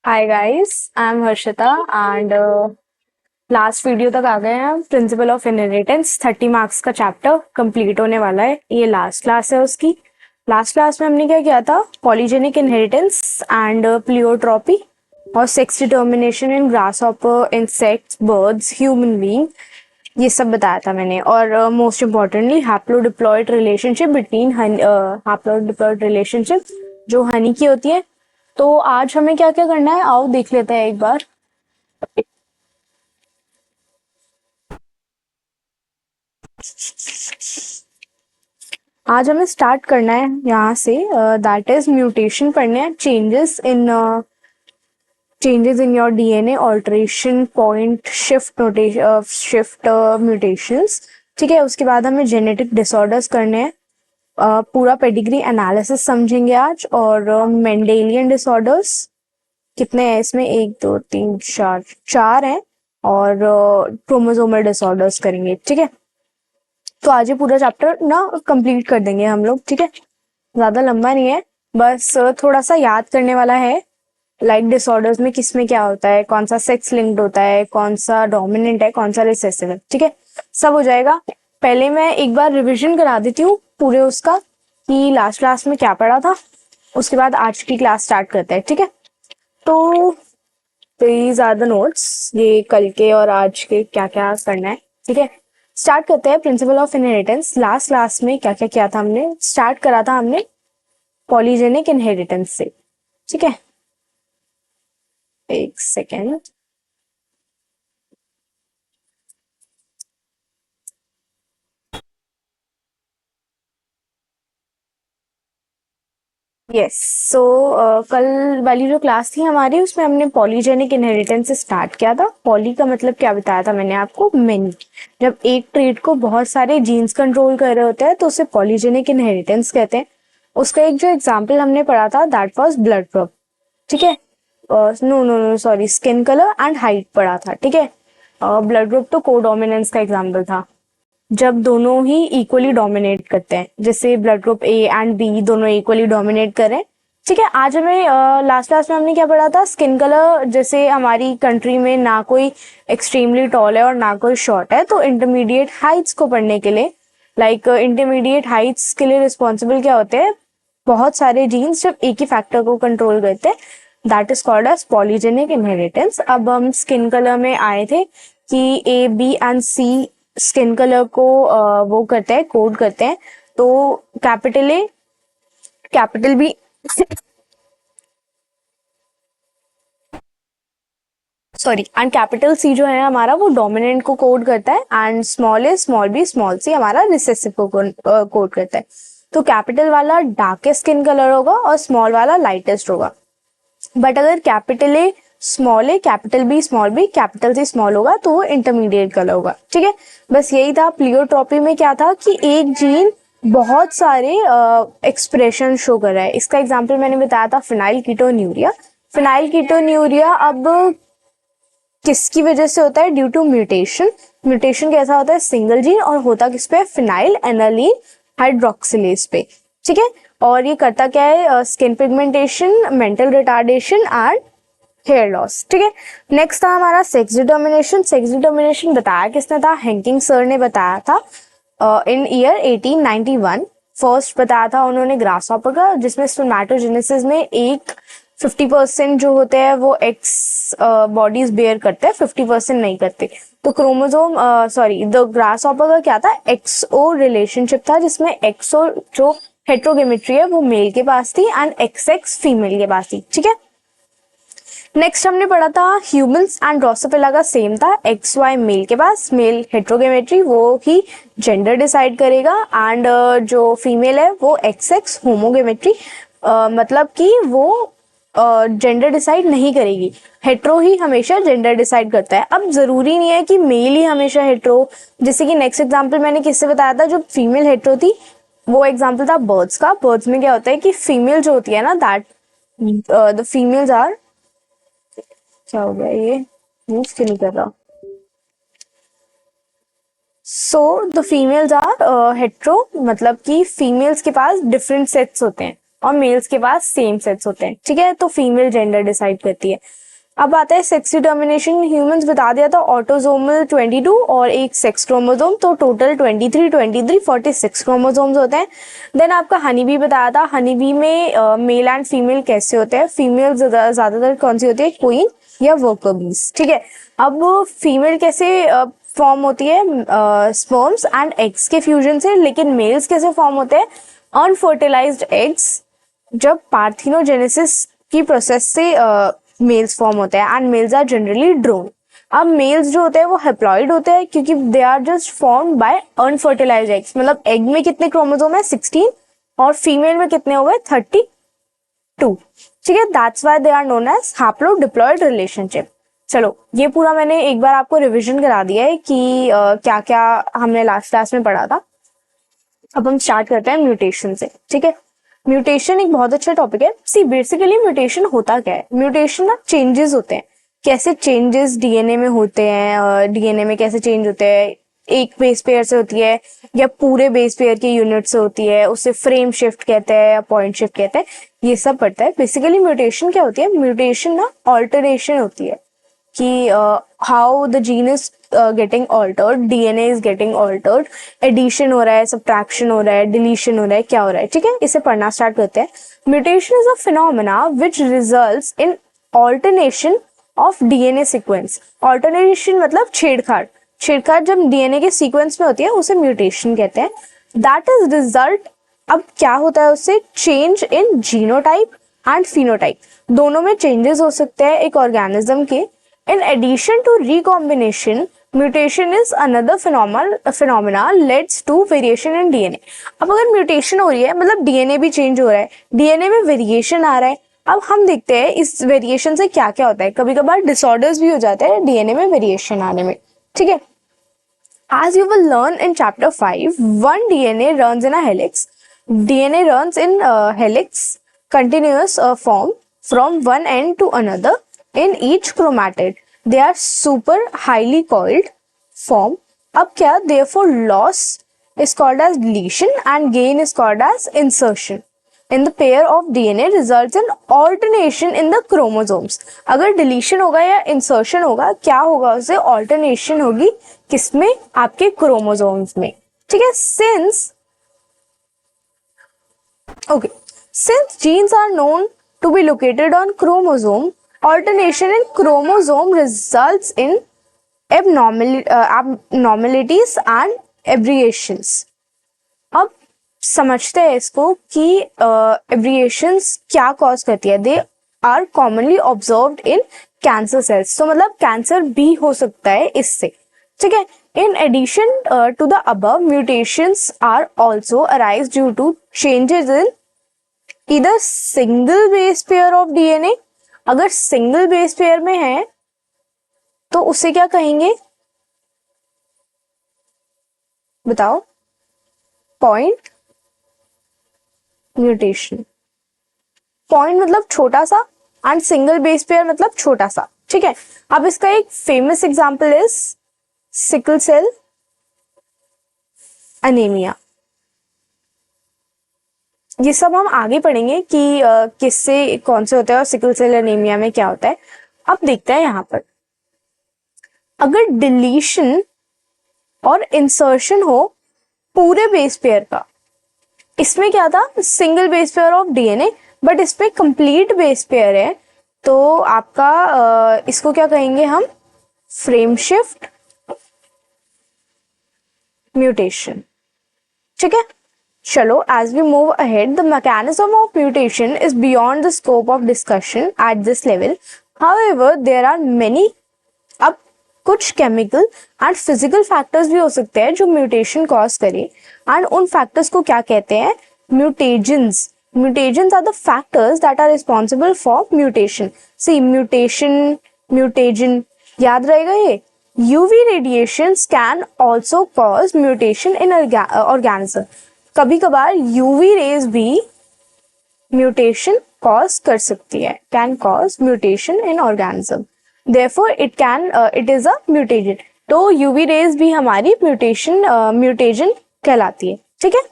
Hi guys, I am Harshita and last video तक आ गए हैं हम। प्रिंसिपल ऑफ इनहेरिटेंस 30 मार्क्स का चैप्टर कंप्लीट होने वाला है। ये लास्ट क्लास है उसकी। लास्ट क्लास में हमने क्या किया था? पॉलीजेनिक इनहेरिटेंस एंड प्लियोट्रॉपी और sex determination in grasshopper, insects, birds, human being, ये सब बताया था मैंने। और most importantly haplodiploid relationship between haplodiploid relationship जो हनी की होती है। तो आज हमें क्या क्या करना है, आओ देख लेते हैं एक बार। आज हमें स्टार्ट करना है यहाँ से, दैट इज म्यूटेशन पढ़ने हैं। Changes in your DNA, alteration, point shift mutations. ठीक है, उसके बाद हमें जेनेटिक डिसऑर्डर्स करने हैं। पूरा पेडिग्री एनालिसिस समझेंगे आज। और मेंडेलियन डिसऑर्डर्स कितने हैं इसमें? 1 2 3 4 4 हैं। और क्रोमोसोमल डिसऑर्डर्स करेंगे। ठीक है, तो आज ये पूरा चैप्टर ना कंप्लीट कर देंगे हम लोग। ठीक है, ज्यादा लंबा नहीं है, बस थोड़ा सा याद करने वाला है। लाइक डिसऑर्डर्स में किस में क्या होता है, कौन सा सेक्स लिंक्ड होता है, कौन सा डोमिनेंट है, कौन सा रिसेसिव है। ठीक है, सब हो जाएगा। पहले मैं एक बार रिवीजन करा देती हूँ पूरे उसका कि लास्ट क्लास में क्या पढ़ा था। उसके बाद आज की क्लास स्टार्ट करते हैं। ठीक है, तो दीज आर द नोट्स, ये कल के और आज के क्या क्या करना है। ठीक है, स्टार्ट करते हैं। Principle of inheritance. Last class में क्या क्या किया था हमने? स्टार्ट करा था हमने पॉलीजेनिक इनहेरिटेंस से। ठीक है, एक सेकेंड। यस, सो कल वाली जो क्लास थी हमारी, उसमें हमने पॉलीजेनिक इनहेरिटेंस से स्टार्ट किया था। पॉली का मतलब क्या बताया था मैंने आपको? मेनी। जब एक ट्रेट को बहुत सारे जीन्स कंट्रोल कर रहे होते हैं तो उसे पॉलीजेनिक इनहेरिटेंस कहते हैं। उसका एक जो एग्जाम्पल हमने पढ़ा था दैट वाज ब्लड ग्रुप। ठीक है, no no no sorry, skin colour and height पढ़ा था। ठीक है, ब्लड ग्रुप तो कोडोमिनेंस का एग्जाम्पल था, जब दोनों ही इक्वली डोमिनेट करते हैं, जैसे blood group A and B दोनों इक्वली डोमिनेट करें। ठीक है, आज हमें लास्ट क्लास में हमने क्या पढ़ा था? Skin colour. जैसे हमारी कंट्री में ना कोई एक्सट्रीमली टॉल है और ना कोई शॉर्ट है, तो इंटरमीडिएट हाइट्स को पढ़ने के लिए, इंटरमीडिएट हाइट्स के लिए रिस्पॉन्सिबल क्या होते हैं? बहुत सारे जीन्स जब एक ही फैक्टर को कंट्रोल करते हैं, that is called as polygenic inheritance. अब हम स्किन कलर में आए थे कि A B and C skin colour को वो करते हैं, कोड करते हैं। तो capital A, capital B sorry, and capital C जो है हमारा, वो डोमिनेंट को कोड करता है। And small A, small B, small C हमारा रिसेसिव को कोड करता है। तो कैपिटल वाला डार्केस्ट स्किन कलर होगा और स्मॉल वाला लाइटेस्ट होगा। बट अगर capital A small A, capital B small B, capital C small होगा तो वो इंटरमीडिएट कलर होगा। ठीक है, बस यही था। प्लियोट्रॉपी में क्या था कि एक जीन बहुत सारे एक्सप्रेशन शो कर रहा है। इसका एग्जांपल मैंने बताया था फिनाइल कीटोन्यूरिया। फिनाइल कीटोन्यूरिया अब किसकी वजह से होता है? Due to mutation. म्यूटेशन कैसा होता है? सिंगल जीन, और होता किस पे? फिनाइल एनालीन हाइड्रोक्सिलेज पे। ठीक है, और ये करता क्या है? Skin pigmentation, mental retardation and hair loss. ठीक है, नेक्स्ट था हमारा सेक्स डिटर्मिनेशन। सेक्स डिटर्मिनेशन बताया किसने था? हैंकिंग सर ने बताया था इन ईयर 1891। फर्स्ट बताया था उन्होंने ग्रासहॉपर का, जिसमें स्पर्मेटोजेनेसिस में एक 50% जो होते हैं वो एक्स बॉडीज बेयर करते हैं, 50% नहीं करते। तो क्रोमोसोम सॉरी, द ग्रासहॉपर का क्या था? एक्सओ रिलेशनशिप था, जिसमें एक्सओ जो हेट्रोगेमेट्री है वो मेल के पास थी एंड एक्स एक्स फीमेल के पास थी। ठीक है, नेक्स्ट हमने पढ़ा था ह्यूमंस एंड ड्रोसोफिला का सेम था। एक्स वाई मेल के पास, मेल हेट्रोगेमेट्री, वो ही जेंडर डिसाइड करेगा। एंड जो फीमेल है वो एक्स एक्स होमोगेमेट्री, मतलब कि वो जेंडर डिसाइड नहीं करेगी। हेट्रो ही हमेशा जेंडर डिसाइड करता है। अब जरूरी नहीं है कि मेल ही हमेशा हेट्रो। जैसे कि नेक्स्ट एग्जांपल मैंने किससे बताया था? जो फीमेल हेट्रो थी, वो एग्जांपल था बर्ड्स का। बर्ड्स में क्या होता है कि फीमेल जो होती है ना, दैट द फीमेल्स आर, क्या हो गया? ये मूव क्यों नहीं कर रहा? So the females are hetero, मतलब कि फीमेल्स के पास डिफरेंट सेट्स होते हैं। और मेल्स के पास सेम सेक्स होते हैं, ठीक है। तो फीमेल जेंडर डिसाइड करती है। अब आता है सेक्स डिटर्मिनेशन। ह्यूमंस बता दिया था ऑटोसोमल 22 और एक सेक्स क्रोमोसोम, तो टोटल 46 क्रोमोसोम्स होते हैं। देन आपका हनी बी बताया था, हनी बी में मेल एंड फीमेल कैसे होते हैं। फीमेल ज्यादातर कौन सी होती है, क्वीन या वर्कर बीज, ठीक है। अब फीमेल कैसे फॉर्म होती है, स्पर्म्स एंड एग्स के फ्यूजन से, लेकिन मेल्स कैसे फॉर्म होते हैं, अनफर्टिलाइज्ड एग्स, जब पार्थिनोजेनेसिस की प्रोसेस से मेल्स फॉर्म होते हैं and males are generally drone. अब मेल्स जो होते हैं वो हेप्लॉइड होते हैं क्योंकि they are just form by unfertilised eggs. मतलब एग में कितने क्रोमोसोम है, 16, और फीमेल में कितने हो गए, 32, ठीक है। That's why they are known as haplodiploid relationship. चलो ये पूरा मैंने एक बार आपको रिविजन करा दिया है कि क्या क्या हमने लास्ट क्लास में पढ़ा था। अब हम स्टार्ट करते हैं म्यूटेशन से, ठीक है। म्यूटेशन एक बहुत अच्छा टॉपिक है। सी बेसिकली म्यूटेशन होता क्या है, म्यूटेशन ना चेंजेस होते हैं। कैसे चेंजेस डीएनए में होते हैं, डीएनए में कैसे चेंज होते हैं, एक बेस पेयर से होती है या पूरे बेस पेयर के यूनिट से होती है, उसे फ्रेम शिफ्ट कहते हैं या पॉइंट शिफ्ट कहते हैं, ये सब पढ़ता है। बेसिकली म्यूटेशन क्या होती है, म्यूटेशन ना ऑल्टरेशन होती है कि how the gene is getting altered, DNA is getting altered, addition हो रहा है, सब्ट्रैक्शन हो रहा है, डिलीशन हो रहा है, क्या हो रहा है, ठीक है। इसे पढ़ना स्टार्ट करते हैं। Mutation is a phenomena which results in alternation of DNA sequence. Alternation मतलब छेड़छाड़, छेड़छाड़ जब डीएनए के सीक्वेंस में होती है उसे म्यूटेशन कहते हैं। दैट इज रिजल्ट, अब क्या होता है उससे, change in genotype and phenotype, दोनों में चेंजेस हो सकते हैं एक ऑर्गेनिज्म के। In addition to recombination, mutation is another phenomena leads to variation in DNA. अब अगर म्यूटेशन हो रही है मतलब डीएनए भी चेंज हो रहा है, डीएनए में वेरिएशन आ रहा है। अब हम देखते हैं इस वेरिएशन से क्या क्या होता है। कभी कभार डिसऑर्डर्स भी हो जाते हैं डीएनए में वेरिएशन आने में, ठीक है। As you will learn in chapter 5, one DNA runs in a helix. DNA runs in helix continuous form from one end to another in each chromatid. They are super highly coiled form. अब क्या, therefore loss is called as deletion and gain is called as insertion in the pair of DNA results in alternation in the chromosomes. अगर deletion होगा या insertion होगा, क्या होगा उसे, alternation होगी किसमें, आपके chromosomes में, ठीक है। Since genes are known to be located on chromosome, alternation in chromosome results in abnormalities and aberrations. अब समझते हैं इसको कि एब्रिएशंस क्या कॉज करती है। They are commonly observed in cancer cells, तो मतलब कैंसर भी हो सकता है इससे, ठीक है। In addition to the above, mutations are also arise due to changes in either single base pair of DNA. अगर सिंगल बेस पेयर में है तो उसे क्या कहेंगे, बताओ, पॉइंट म्यूटेशन। पॉइंट मतलब छोटा सा एंड सिंगल बेस पेयर मतलब छोटा सा, ठीक है। अब इसका एक famous example is sickle cell anaemia. ये सब हम आगे पढ़ेंगे कि किससे कौन से होते हैं और सिकल सेल एनीमिया में क्या होता है। अब देखते हैं यहाँ पर, अगर डिलीशन और इंसर्शन हो पूरे बेस पेयर का, इसमें क्या था, single base pair of DNA, but इसमें कंप्लीट बेस पेयर है, तो आपका इसको क्या कहेंगे हम, फ्रेम शिफ्ट म्यूटेशन, ठीक है। चलो, as we move ahead, the mechanism of mutation is beyond the scope of discussion at this level. However, there are many, अब कुछ केमिकल एंड फिजिकल फैक्टर्स भी हो सकते हैं जो म्यूटेशन कॉज करे, एंड उन फैक्टर्स को क्या कहते हैं, mutagens. Mutagens are the factors that are responsible for mutation. See mutation, mutagen, याद रहेगा ये। UV radiations can also cause mutation in organism. कभी कभार यूवी रेज भी म्यूटेशन कॉज कर सकती है, can cause mutation in organism, therefore it is a mutagen. तो यूवी रेज भी हमारी म्यूटेजन कहलाती है, ठीक है।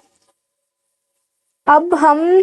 अब हम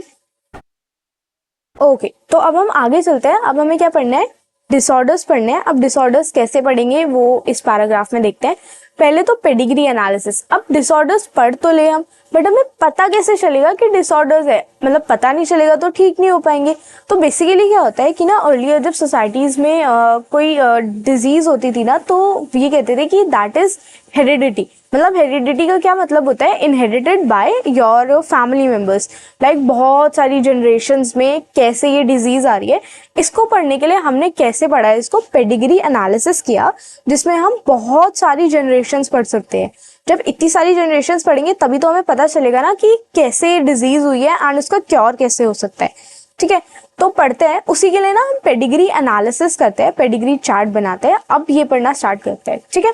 ओके, तो अब हम आगे चलते हैं। अब हमें क्या पढ़ना है, डिसऑर्डर्स पढ़ने हैं। अब डिसऑर्डर्स कैसे पढ़ेंगे वो इस पैराग्राफ में देखते हैं। पहले तो पेडिग्री एनालिसिस। अब डिसऑर्डर्स पढ़ तो ले हम, बट हमें पता कैसे चलेगा कि डिसऑर्डर्स है, मतलब पता नहीं चलेगा तो ठीक नहीं हो पाएंगे। तो बेसिकली क्या होता है कि ना, अर्लियर जब सोसाइटीज में कोई डिजीज होती थी ना, तो ये कहते थे कि दैट इज हेरिडिटी। मतलब हेरिडिटी का क्या मतलब होता है, inherited by your family members. Like बहुत सारी जनरेशन्स में कैसे ये डिजीज आ रही है, इसको पढ़ने के लिए हमने कैसे पढ़ा है, इसको पेडिग्री एनालिसिस किया, जिसमें हम बहुत सारी जनरेशन्स पढ़ सकते हैं। जब इतनी सारी जनरेशन्स पढ़ेंगे तभी तो हमें पता चलेगा ना कि कैसे डिजीज हुई है एंड उसका क्योर कैसे हो सकता है। ठीक है, तो पढ़ते हैं। उसी के लिए ना हम पेडिग्री एनालिसिस करते हैं, पेडिग्री चार्ट बनाते हैं। अब ये पढ़ना स्टार्ट करते हैं। ठीक है,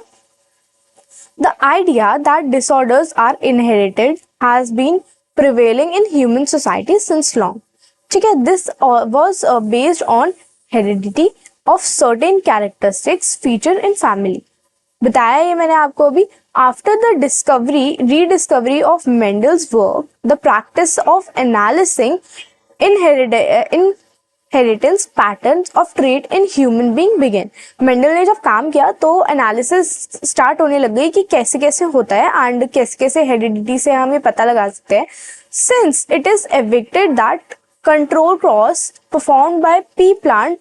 the idea that disorders are inherited has been prevailing in human society since long. ठीक है, this was based on heredity of certain characteristics featured in family. बताया ये मैंने आपको अभी। After the rediscovery of Mendel's work, the practice of analyzing inheritance patterns of trait in human being began. Mendel ने जब काम किया तो एनालिसिस स्टार्ट होने लग गई कि कैसे कैसे होता है एंड कैसे कैसे हेरिडिटी से हम ये पता लगा सकते हैं। सिंस इट इज एविक्टेड that control cross performed by pea plant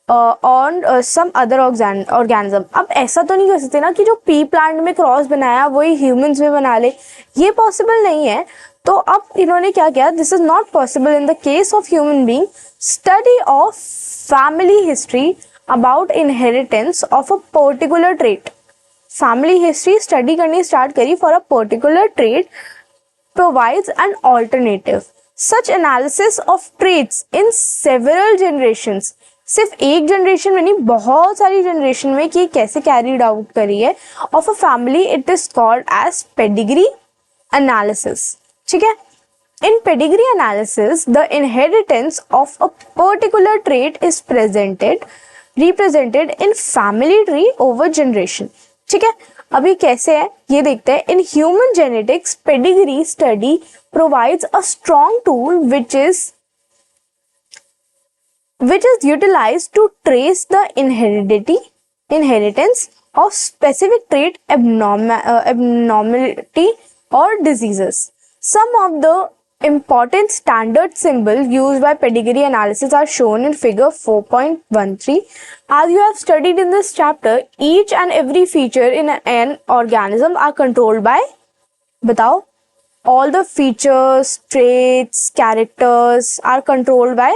on some other organism. अब ऐसा तो नहीं कर सकते ना कि जो पी प्लांट में क्रॉस बनाया वही ह्यूमंस में बना ले, ये पॉसिबल नहीं है। तो अब इन्होंने क्या किया, this is not possible in the case of human being. Study of family history about inheritance of a particular trait. Family history study करनी स्टार्ट करी for a particular trait provides an alternative. Such analysis of traits in several generations, सिर्फ एक generation में नहीं, बहुत सारी generation में कि कैसे कैरीड आउट करी है of a family, it is called as pedigree analysis. ठीक है, in pedigree analysis the inheritance of a particular trait is represented in family tree over generation. ठीक है, अभी कैसे है ये देखते हैं। In human genetics pedigree study provides a strong tool which is utilized to trace the inheritance of specific trait abnormality or diseases. Some of the important standard symbols used by pedigree analysis are shown in figure 4.13. As you have studied in this chapter, each and every feature in an organism are controlled by, बताओ, all the features, traits, characters are controlled by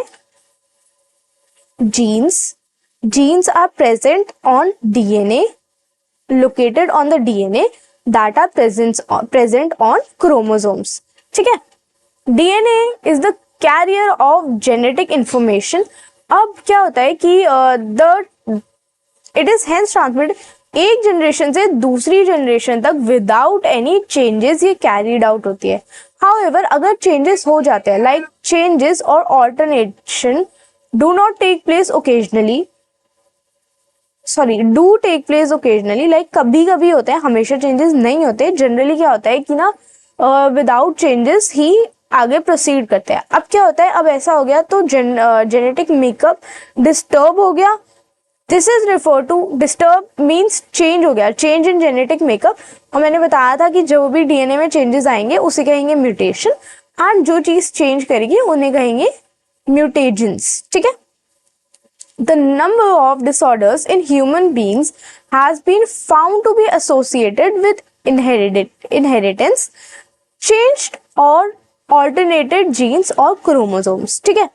genes. Genes are present on DNA, located on the DNA that are present on chromosomes. ठीक है, DNA is the carrier of genetic information. अब क्या होता है कि it is hence transmitted एक generation से दूसरी जनरेशन तक विदाउट एनी चेंजेस ये कैरीड आउट होती है। हाउएवर अगर चेंजेस हो जाते हैं, लाइक चेंजेस और alternation do take place occasionally, like कभी कभी होते हैं, हमेशा चेंजेस नहीं होते। जनरली क्या होता है कि ना विदाउट चेंजेस ही आगे प्रोसीड करते हैं। अब क्या होता है, अब ऐसा हो गया तो जेनेटिक मेकअप डिस्टर्ब हो गया। This is refer to, disturb means change हो गया, चेंज इन जेनेटिक मेकअप। और मैंने बताया था कि जो भी डीएनए में चेंजेस आएंगे उसे कहेंगे म्यूटेशन, एंड जो चीज चेंज करेगी उन्हें कहेंगे म्यूटेजेंस। ठीक है, the number of disorders in human beings has been found to be associated with inheritance, changed or alternated genes और chromosomes. ठीक है,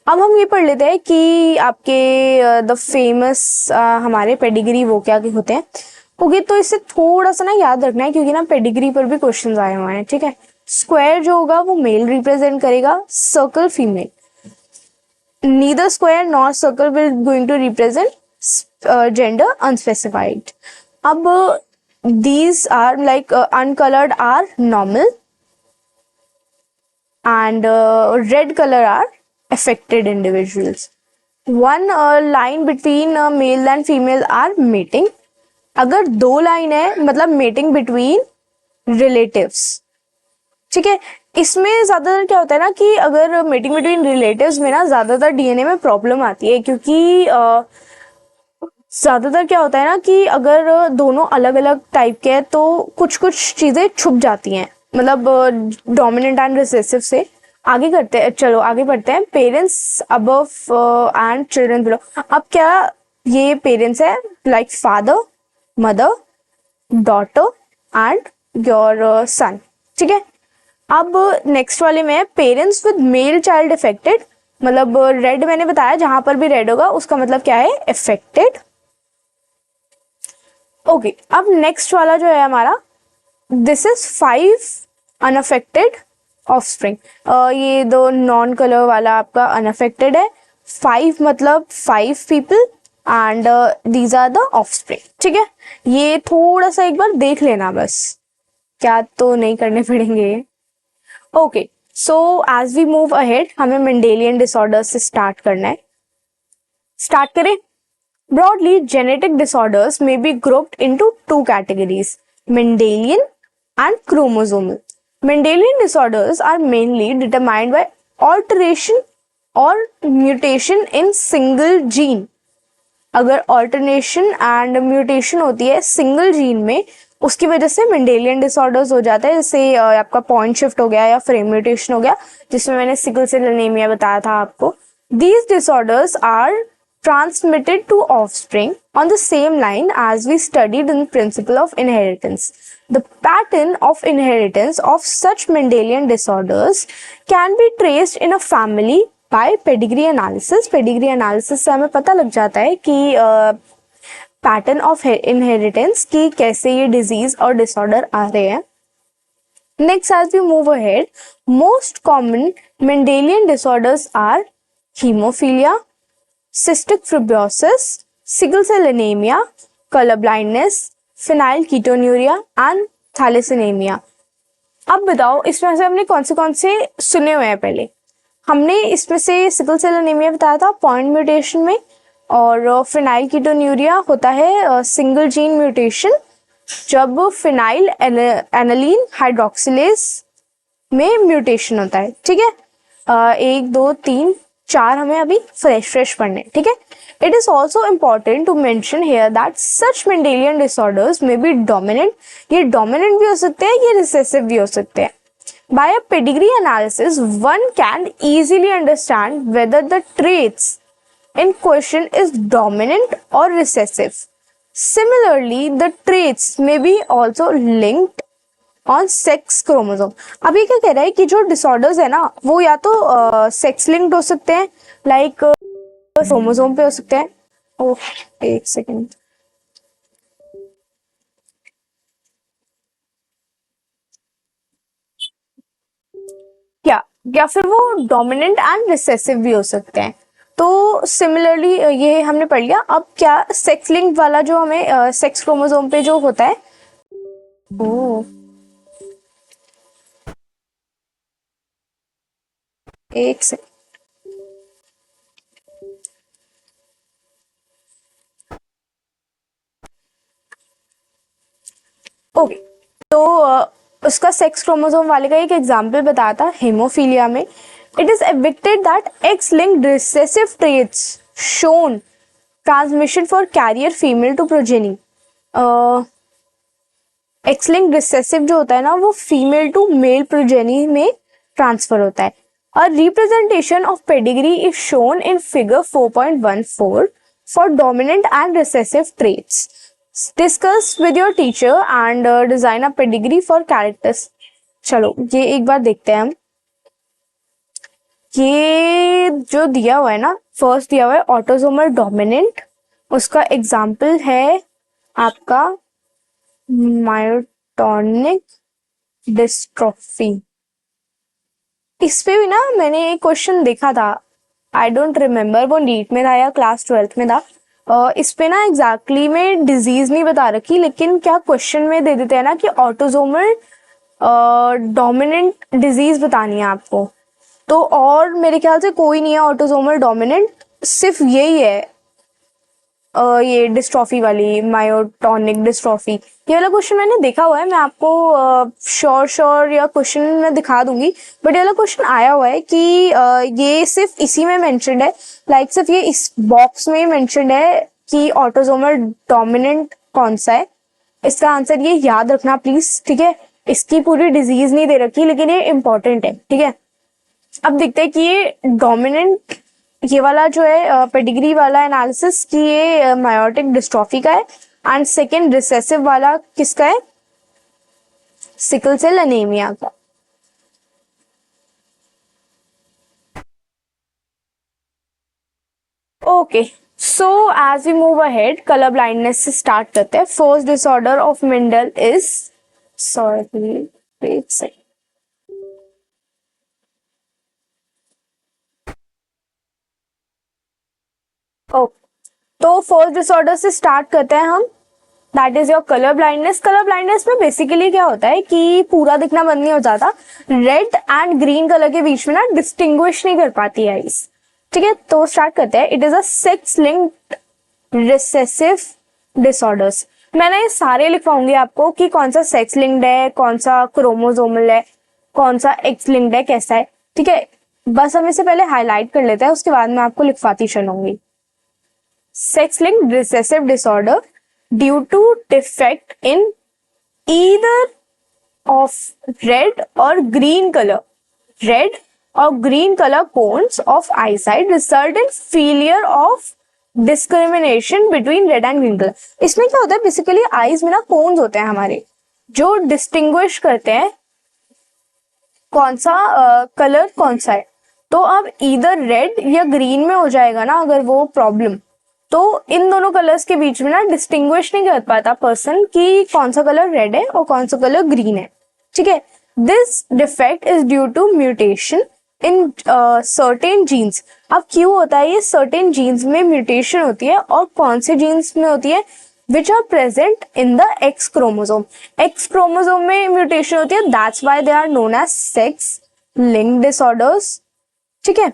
अब हम ये पढ़ लेते हैं कि आपके द फेमस हमारे पेडिग्री वो क्या होते हैं। ओके, तो इससे थोड़ा सा ना याद रखना है क्योंकि ना पेडिग्री पर भी क्वेश्चंस आए हुए हैं। ठीक है, स्क्वायर जो होगा वो मेल रिप्रेजेंट करेगा, circle female. Neither square nor circle will going to represent gender unspecified. अब these are like uncolored are normal and red color are affected individuals. One line between male and female are mating. अगर दो line है मतलब mating between relatives. ठीक है, इसमें ज्यादातर क्या होता है ना कि अगर मीटिंग बिटवीन रिलेटिव्स में ना ज्यादातर डीएनए में प्रॉब्लम आती है, क्योंकि ज्यादातर क्या होता है ना कि अगर दोनों अलग अलग टाइप के हैं तो कुछ कुछ चीजें छुप जाती हैं, मतलब डोमिनेंट एंड रिसेसिव से। आगे करते हैं, चलो आगे बढ़ते हैं। Parents above and children below. अब क्या ये पेरेंट्स है, like father, mother, daughter and your son, ठीक है। अब नेक्स्ट वाले में है parents with male child affected, मतलब रेड मैंने बताया, जहां पर भी रेड होगा उसका मतलब क्या है, अफेक्टेड। ओके, अब नेक्स्ट वाला जो है हमारा, दिस इज 5 अनअफेक्टेड ऑफस्प्रिंग। ये दो नॉन कलर वाला आपका अनअफेक्टेड है, 5 मतलब 5 people and these are the offspring, ठीक है। ये थोड़ा सा एक बार देख लेना बस, क्या तो नहीं करने पड़ेंगे। Okay, so as we move ahead हमें मेंडेलियन डिसऑर्डर से स्टार्ट करना है। स्टार्ट करें। Broadly, genetic disorders may be grouped into two categories, Mendelian and chromosomal. Mendelian disorders are mainly determined by alteration or mutation in single gene. अगर alternation and mutation होती है single gene में, उसकी वजह से मेंडेलियन डिसऑर्डर्स हो जाता है, जैसे आपका पॉइंट शिफ्ट हो गया या फ्रेम म्यूटेशन हो गया, जिसमें मैंने सिकल सेल एनीमिया बताया था आपको। These disorders are transmitted to offspring on the same line as we studied in the principle of inheritance. The pattern of inheritance of such Mendelian disorders can be traced in a family by pedigree analysis. Pedigree analysis से हमें पता लग जाता है कि pattern of inheritance की कैसे ये डिजीज और डिसऑर्डर आ रहे हैं। Next, as we move ahead, most common Mendelian disorders are hemophilia, cystic fibrosis, sickle cell anemia, color blindness, phenylketonuria and thalassemia. अब बताओ इसमें से हमने कौन से सुने हुए हैं। पहले हमने इसमें से सिकल सेल एनीमिया बताया था पॉइंट म्यूटेशन में, और फिनाइलकीटोन्यूरिया होता है सिंगल जीन म्यूटेशन, जब फिनाइल एनालीन हाइड्रोक्सिलेज में म्यूटेशन होता है, ठीक है। 1 2 3 4 हमें अभी फ्रेश पढ़ने, ठीक है। It is also important to mention here that such Mendelian disorders में बी डोमिनेंट, ये डोमिनेंट भी हो सकते हैं, ये रिसेसिव भी हो सकते हैं। By a pedigree analysis, one can easily understand whether the traits in question is dominant or recessive. Similarly, the traits may be also linked on sex chromosome. अब ये क्या कह रहा है कि जो disorders है ना वो या तो sex linked हो सकते हैं, like क्रोमोसोम पे हो सकते हैं। ओह, एक सेकेंड। या फिर वो डोमिनेंट एंड रिसेसिव भी हो सकते हैं। तो सिमिलरली ये हमने पढ़ लिया। अब क्या सेक्स लिंक वाला जो हमें सेक्स क्रोमोसोम पे जो होता है, ओ एक से ओके, तो उसका सेक्स क्रोमोसोम वाले का एक एग्जांपल बताया था हेमोफीलिया में। इट इज एविक्टेड that X linked recessive traits shown transmission for carrier female to progeny. X linked recessive जो होता है ना वो फीमेल टू मेल प्रोजेनी में ट्रांसफर होता है। A representation of pedigree is shown in figure 4.14 for dominant and recessive traits. Discuss with your teacher and design a pedigree for characters. चलो ये एक बार देखते हैं हम। ये जो दिया हुआ है ना, फर्स्ट दिया हुआ है ऑटोसोमल डोमिनेंट, उसका एग्जाम्पल है आपका मायोटॉनिक डिस्ट्रोफी। इस पे भी ना मैंने एक क्वेश्चन देखा था, आई डोंट रिमेम्बर वो नीट में था या क्लास 12th में था। इस पे ना एग्जैक्टली में डिजीज नहीं बता रखी, लेकिन क्या क्वेश्चन में दे देते हैं ना कि ऑटोसोमल डोमिनेंट डिजीज बतानी है आपको, तो और मेरे ख्याल से कोई नहीं है ऑटोसोमल डोमिनेंट, सिर्फ यही है ये डिस्ट्रॉफी वाली, मायोटोनिक डिस्ट्रॉफी, ये वाला क्वेश्चन मैंने देखा हुआ है, मैं आपको श्योर या क्वेश्चन में दिखा दूंगी, बट ये वाला क्वेश्चन आया हुआ है कि ये सिर्फ इसी में मेंशन्ड है, लाइक सिर्फ ये इस बॉक्स में ही मेंशन्ड है कि ऑटोसोमल डोमिनेंट कौन सा है। इसका आंसर ये याद रखना प्लीज, ठीक है। इसकी पूरी डिजीज नहीं दे रखी, लेकिन ये इंपॉर्टेंट है, ठीक है। अब देखते हैं कि ये डोमिनेंट, ये वाला जो है पेडिग्री वाला एनालिसिस कि ये मायोटिक डिस्ट्रॉफी का है, एंड सेकेंड रिसेसिव वाला किसका है, सिकल सेल एनीमिया का। Okay, so as we move ahead colour blindness से स्टार्ट करते हैं। First disorder of Mendel is, sorry wait second, तो फर्स्ट डिसऑर्डर से स्टार्ट करते हैं हम, that is your colour blindness. Colour blindness में बेसिकली क्या होता है कि पूरा दिखना बंद नहीं हो जाता, रेड एंड ग्रीन कलर के बीच में ना डिस्टिंग्विश नहीं कर पाती है आईज, ठीक है। तो स्टार्ट करते हैं। It is a sex linked recessive disorders. मैंने ये सारे लिखवाऊंगी आपको कि कौन सा सेक्स लिंक्ड है, कौन सा क्रोमोसोमल है, कौन सा एक्स लिंक्ड है, कैसा है, ठीक है। बस हम इसे पहले हाईलाइट कर लेते हैं, उसके बाद मैं आपको लिखवाती चलूंगी। Sex linked recessive disorder due to defect in either of red or green color cones of eyesight result in failure of discrimination between red and green color। इसमें क्या होता है, बेसिकली आईज में ना कोन्स होते हैं हमारे जो डिस्टिंग्विश करते हैं कौन सा कलर कौन सा है। तो अब इधर रेड या ग्रीन में हो जाएगा ना अगर वो प्रॉब्लम, तो इन दोनों कलर्स के बीच में ना डिस्टिंग्विश नहीं कर पाता पर्सन कि कौन सा कलर रेड है और कौन सा कलर ग्रीन है, ठीक है। This defect is due to mutation in certain genes. अब क्यों होता है ये, सर्टेन जीन्स में म्यूटेशन होती है, और कौन से जीन्स में होती है, which are present in the X chromosome. X chromosome में म्यूटेशन होती है, that's why they are known as sex linked disorders, ठीक है।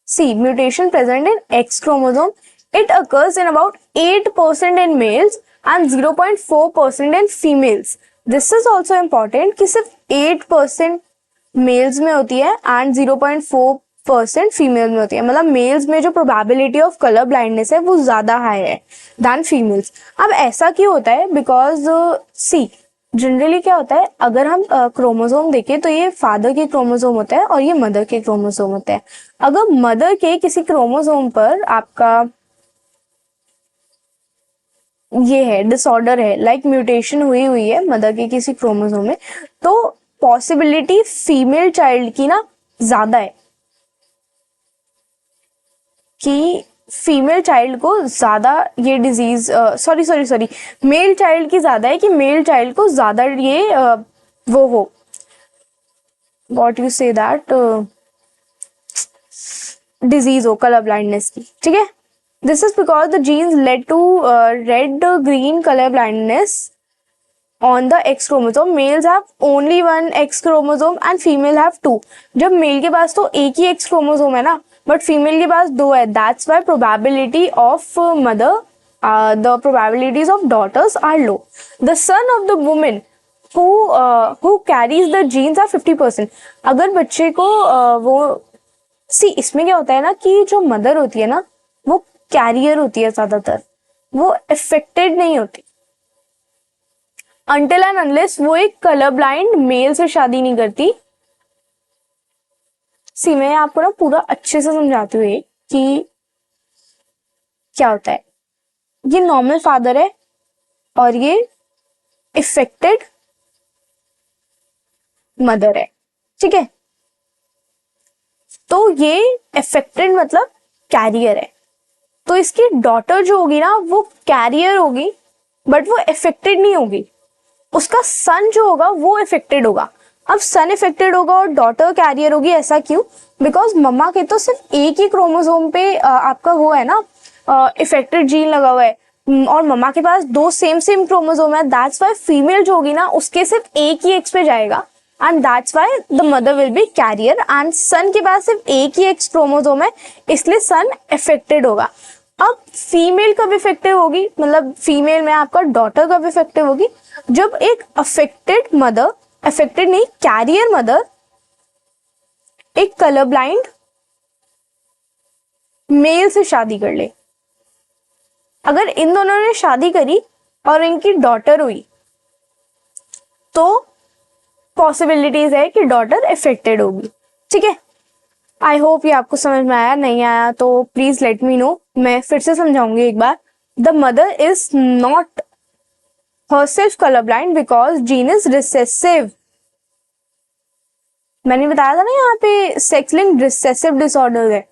See, mutation present in X chromosome. It occurs in about 8% in males and 0.4% in females. This is also important कि सिर्फ 8% mails में होती है एंड 0.4% फीमेल में होती है। मतलब मेल्स में जो प्रोबेबिलिटी ऑफ कलर ब्लाइंडनेस है वो ज्यादा हाई है दैन फीमेल्स। अब ऐसा क्यों होता है, बिकॉज सी जनरली क्या होता है, अगर हम क्रोमोसोम देखें तो ये फादर के क्रोमोसोम होता है और ये मदर के क्रोमोसोम होता है। अगर मदर के किसी क्रोमोसोम पर आपका ये है डिसऑर्डर है, लाइक म्यूटेशन हुई है मदर के किसी क्रोमोसोम में, तो पॉसिबिलिटी फीमेल चाइल्ड की ना ज्यादा है कि फीमेल चाइल्ड को ज्यादा ये डिजीज, सॉरी मेल चाइल्ड की ज्यादा है कि मेल चाइल्ड को ज्यादा ये वो हो, what you say that disease हो कलर ब्लाइंडनेस की, ठीक है। This is because the genes led to red green colour blindness on the X chromosome. Males have only one X chromosome and female have two. जब mail के पास तो एक ही X chromosome है ना, बट फीमेल के पास दो है, that's why probability of mother, the probabilities of daughters are low. The son of the woman who carries the genes are 50%. अगर बच्चे को वो इसमें क्या होता है ना कि जो मदर होती है ना वो कैरियर होती है, ज्यादातर वो अफेक्टेड नहीं होती until and unless वो एक कलर ब्लाइंड मेल से शादी नहीं करती। मैं आपको ना पूरा अच्छे से समझाती हूँ कि क्या होता है। ये नॉर्मल फादर है और ये इफेक्टेड मदर है, ठीक है। तो ये इफेक्टेड मतलब कैरियर है, तो इसकी डॉटर जो होगी ना वो कैरियर होगी बट वो इफेक्टेड नहीं होगी। उसका सन जो होगा वो इफेक्टेड होगा। अब सन इफेक्टेड होगा और डॉटर कैरियर होगी, ऐसा क्यों? बिकॉज मम्मा के तो सिर्फ एक ही क्रोमोसोम पे आपका वो है ना इफेक्टेड जीन लगा हुआ है, और मम्मा के पास दो सेम क्रोमोसोम है, दैट्स वाई फीमेल जो होगी ना उसके सिर्फ एक ही एक्स पे जाएगा and that's why the mother will be carrier. And son के पास सिर्फ एक ही एक्स क्रोमोसोम है, इसलिए सन इफेक्टेड होगा। अब फीमेल कब इफेक्टिव होगी, मतलब फीमेल में आपका डॉटर कब इफेक्टिव होगी, जब एक अफेक्टेड मदर, अफेक्टेड नहीं कैरियर मदर, एक कलर ब्लाइंड मेल से शादी कर ले। अगर इन दोनों ने शादी करी और इनकी डॉटर हुई तो पॉसिबिलिटीज है कि डॉटर अफेक्टेड होगी। ठीक है, आई होप ये आपको समझ में आया, नहीं आया तो प्लीज लेट मी नो, मैं फिर से समझाऊंगी एक बार। The mother is not herself colorblind because gene is recessive। मैंने बताया था ना यहाँ पे सेक्स लिंक्ड रिसेसिव डिसऑर्डर है।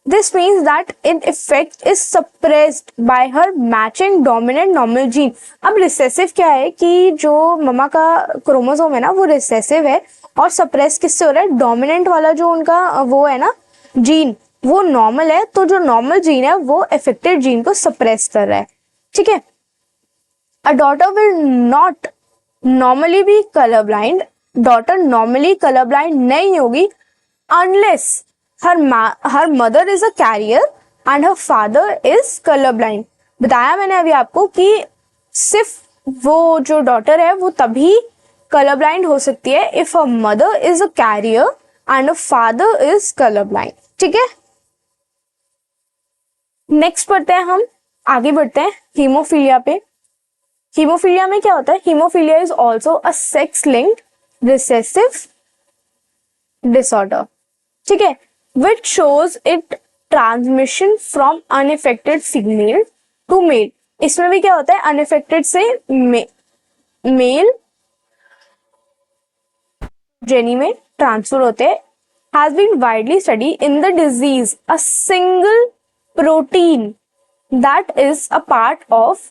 This means that in effect is suppressed by her matching dominant normal gene। अब रिसेसिव क्या है कि जो ममा का क्रोमोसोम है ना वो रिसेसिव है और सप्रेस किससे हो रहा है, डोमिनेंट वाला जो उनका वो है ना जीन वो नॉर्मल है, तो जो नॉर्मल जीन है वो अफेक्टेड जीन को सप्रेस कर रहा है। ठीक है, a daughter will not normally B colour blind, daughter normally colour blind नहीं होगी unless her mother is a carrier and her father is color blind। बताया मैंने अभी आपको कि सिर्फ वो जो डॉटर है वो तभी कलर ब्लाइंड हो सकती है if her mother is a carrier and her father is color blind। ठीक है, नेक्स्ट पढ़ते हैं, हम आगे बढ़ते हैं हीमोफीलिया पे। हीमोफीलिया में क्या होता है, haemophilia is also a sex linked recessive disorder. ठीक है, which shows it transmission from unaffected female to male। इसमें भी क्या होता है, unaffected से मेल जेनी में ट्रांसफर होते हैं। has been widely studied in the disease a single protein that is a part of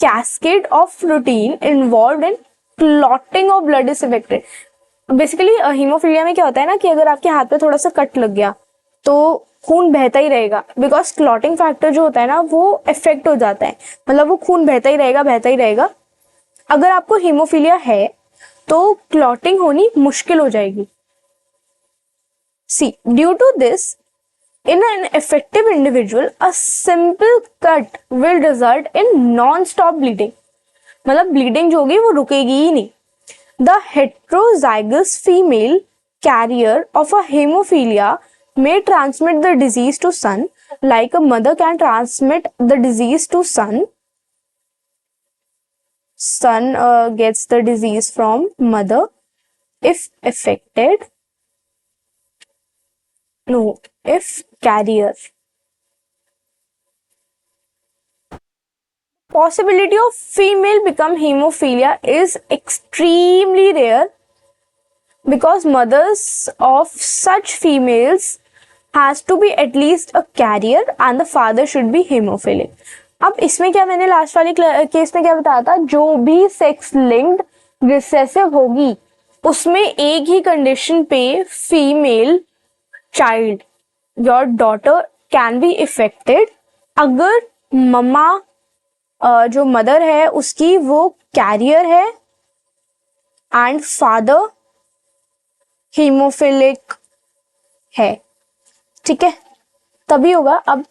cascade of protein involved in clotting of blood is affected। Basically haemophilia में क्या होता है ना कि अगर आपके हाथ पे थोड़ा सा कट लग गया तो खून बहता ही रहेगा, बिकॉज क्लॉटिंग फैक्टर जो होता है ना वो इफेक्ट हो जाता है, मतलब वो खून बहता ही रहेगा बहता ही रहेगा। अगर आपको हीमोफीलिया है तो क्लॉटिंग होनी मुश्किल हो जाएगी। See due to this in an effective individual a simple cut will result in non stop bleeding, मतलब ब्लीडिंग जो होगी वो रुकेगी ही नहीं। The heterozygous female carrier of a hemophilia may transmit the disease to son, like a mother can transmit the disease to son. Son gets the disease from mother if affected. No, if carrier. Possibility of female become hemophilia is extremely rare because mothers of such females has to be at least a carrier and the father should be hemophilic। अब इसमें क्या मैंने last वाले case में क्या बताया था, जो भी सेक्स लिंक्ड रिसेसिव होगी उसमें एक ही कंडीशन पे female child your daughter can be affected, अगर मम्मा जो मदर है उसकी वो कैरियर है एंड फादर हीमोफिलिक है। ठीक है, तभी होगा। अब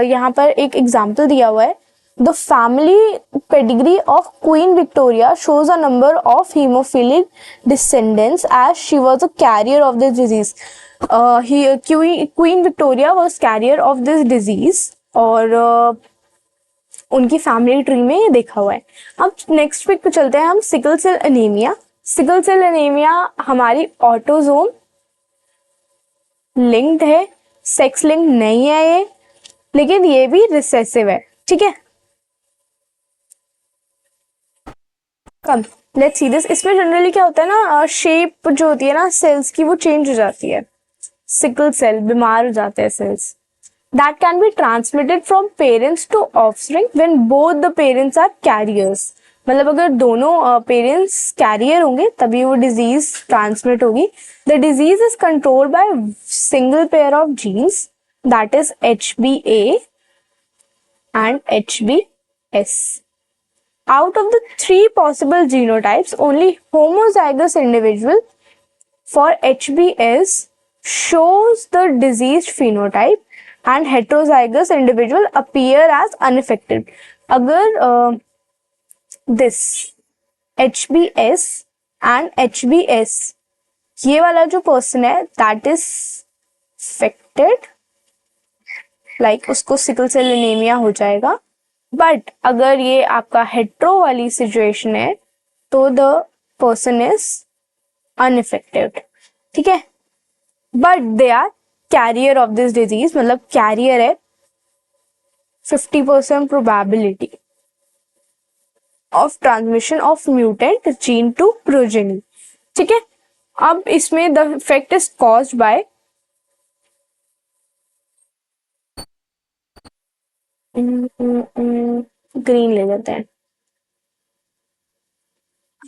यहाँ पर एक एग्जाम्पल दिया हुआ है, the family pedigree of Queen Victoria shows a number of haemophilic descendants as she was a carrier of this disease. Queen Victoria was carrier of this disease और उनकी फैमिली ट्री में ये देखा हुआ है। अब नेक्स्ट वीक पे चलते हैं हम sickle cell anaemia. Sickle cell anaemia हमारी ऑटोजोम लिंक्ड है, सेक्स लिंक नहीं है ये, लेकिन ये भी रिसेसिव है। ठीक है, कम लेट्स सी दिस। इसमें जनरली क्या होता है ना, शेप जो होती है ना सेल्स की वो चेंज हो जाती है। सिकल सेल बीमार हो जाते हैं sales. That can be transmitted from parents to offspring when both the parents are carriers। मतलब अगर दोनों पेरेंट्स कैरियर होंगे तभी वो डिजीज ट्रांसमिट होगी। The disease is controlled by single pair of genes that is HbA and HbS। Out of the 3 possible genotypes, only homozygous individual for HbS shows the diseased phenotype and heterozygous individual appear as unaffected. अगर this HbS and HbS ये वाला जो person है that is affected, like उसको sickle cell anaemia हो जाएगा. But अगर ये आपका हेट्रो वाली सिचुएशन है तो द पर्सन इज अनइफेक्टेड. ठीक है, but they are carrier of this disease, मतलब कैरियर है 50% probability of transmission of mutant gene to progeny. ठीक है, अब इसमें the effect is caused by green ले लेते हैं.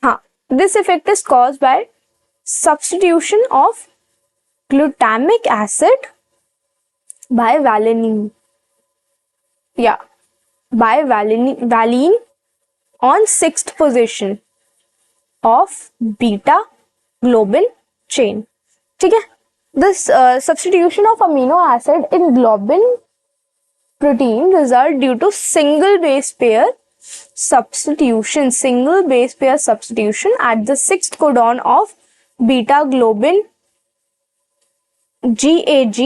हाँ, this effect is caused by substitution of glutamic acid by valine, yeah, by valine on 6th position of beta globin chain. ठीक है, this substitution of amino acid in globin protein result due to single base pair substitution at the 6th codon of beta globin GAG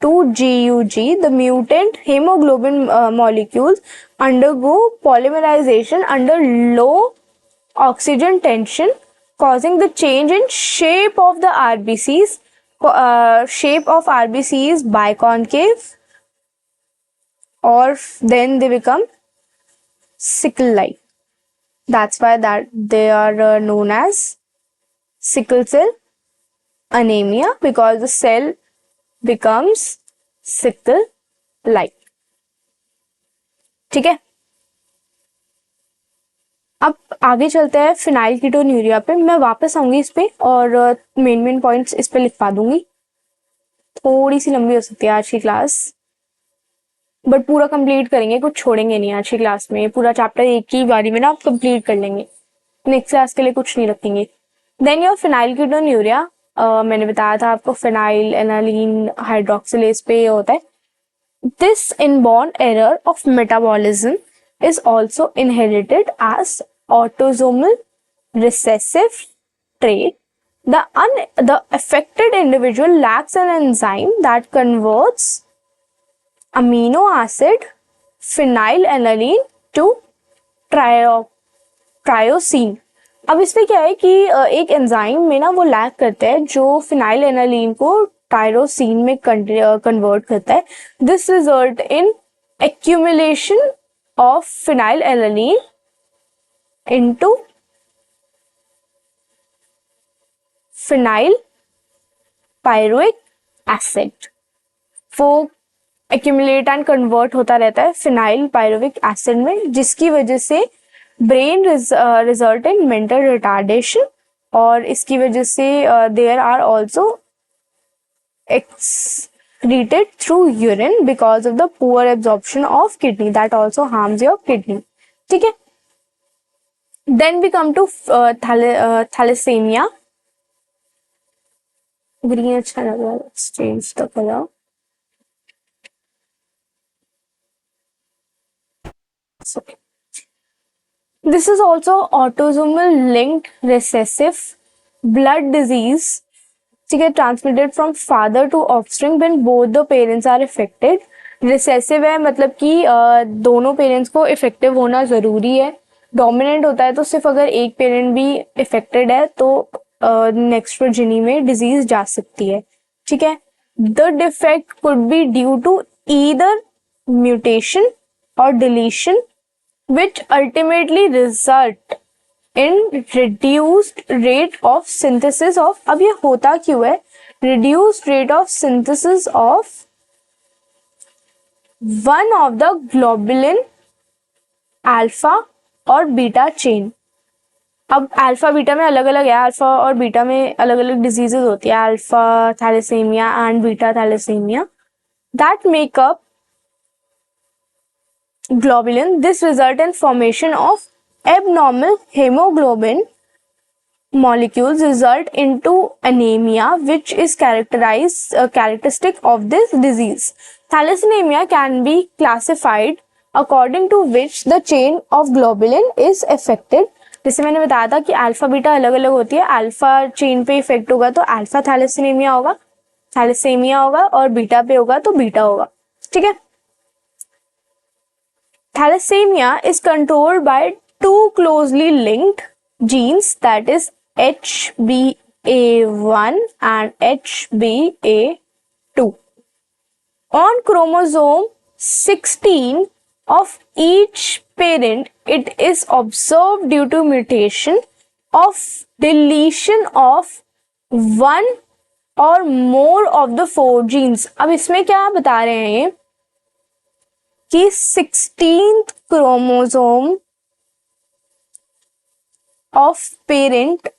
to GUG. The mutant hemoglobin molecules undergo polymerization under low oxygen tension, causing the change in shape of the RBCs. Shape of RBCs biconcave, or then they become sickle-like. That's why that they are known as sickle cell anemia, because the cell becomes sickle like. ठीक है, अब आगे चलते हैं phenyl ketonuria पे. मैं वापस आऊंगी इस पे और मेन पॉइंट्स इस पे लिखवा दूंगी. थोड़ी सी लंबी हो सकती है आज की क्लास, बट पूरा कंप्लीट करेंगे, कुछ छोड़ेंगे नहीं आज की क्लास में. पूरा चैप्टर एक ही बारी में ना आप कंप्लीट कर लेंगे, नेक्स्ट क्लास के लिए कुछ नहीं रखेंगे. देन योर फिनाइल कीटोन्यूरिया, मैंने बताया था आपको फिनाइल एनालीन हाइड्रोक्सिलेज पे होता है. This inborn error of metabolism is also inherited as autosomal recessive trait. The affected individual lacks an enzyme that converts amino acid phenylalanine to tyrosine. अब इसमें क्या है कि एक एंजाइम में ना वो लैक करता है जो फिनाइल एनालीन को टायरोसिन में कन्वर्ट करता है. This result in accumulation of phenylalanine into phenyl pyruvic acid. वो accumulate and convert होता रहता है phenyl pyruvic acid में, जिसकी वजह से brain result in mental retardation, और इसकी वजह से there are also excreted through urine because of the poor absorption of kidney, that also harms your kidney. ठीक है, then we come to thalassemia. green अच्छा लग रहा है, let's change the color. Okay. This is also autosomal linked recessive blood disease. ठीक है, transmitted from father to offspring when both the parents are affected. Recessive है मतलब कि दोनों पेरेंट्स को इफेक्टिव होना जरूरी है. डोमिनेंट होता है तो सिर्फ अगर एक पेरेंट भी इफेक्टेड है तो नेक्स्ट प्रोजेनी में डिजीज जा सकती है. ठीक है, the defect could be due to either mutation or deletion which ultimately result in reduced rate of synthesis of. अब ये होता क्यों है? reduced rate of synthesis of one of the globulin alpha और बीटा चेन. अब alpha beta में अलग अलग है, अल्फा और बीटा में अलग अलग डिजीजेस होती है, alpha thalassaemia and beta thalassaemia, that make up globulin. This result in formation of abnormal hemoglobin molecules, result into anemia which is characteristic of this disease. Thalassaemia can be classified according to which the chain of globulin is affected. जैसे मैंने बताया था कि alpha beta अलग अलग होती है, alpha chain पे इफेक्ट होगा तो अल्फा थैलेसीमिया होगा, थैलेसीमिया होगा, और बीटा पे होगा तो बीटा होगा। ठीक है। Thalassaemia is controlled by two closely linked genes, that is HbA1 and HbA2. On chromosome 16 of each parent, it is observed due to mutation of deletion of one or more of the four genes. अब इसमें क्या बता रहे हैं ये कि 16th chromosome of parent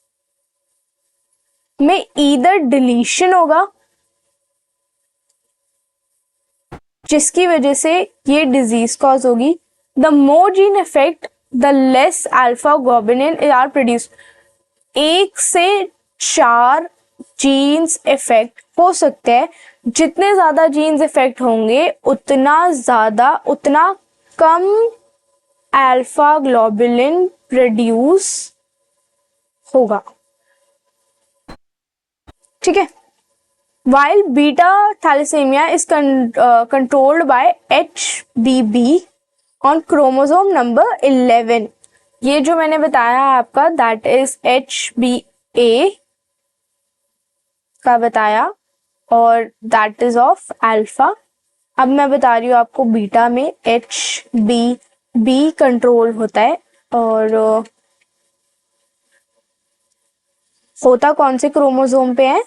में either deletion होगा जिसकी वजह से ये डिजीज कॉज होगी, the more gene effect the less alpha globulin are produce. 1 से 4 जीन्स इफेक्ट हो सकते हैं, जितने ज्यादा जीन्स इफेक्ट होंगे उतना कम अल्फा ग्लोबुलिन प्रोड्यूस होगा। ठीक है। While beta thalassemia is controlled by HBB on chromosome number 11, ये जो मैंने बताया आपका that is HbA का बताया और that is of alpha। अब मैं बता रही हूँ आपको बीटा में HbB कंट्रोल होता है और होता कौन से क्रोमोसोम पे है,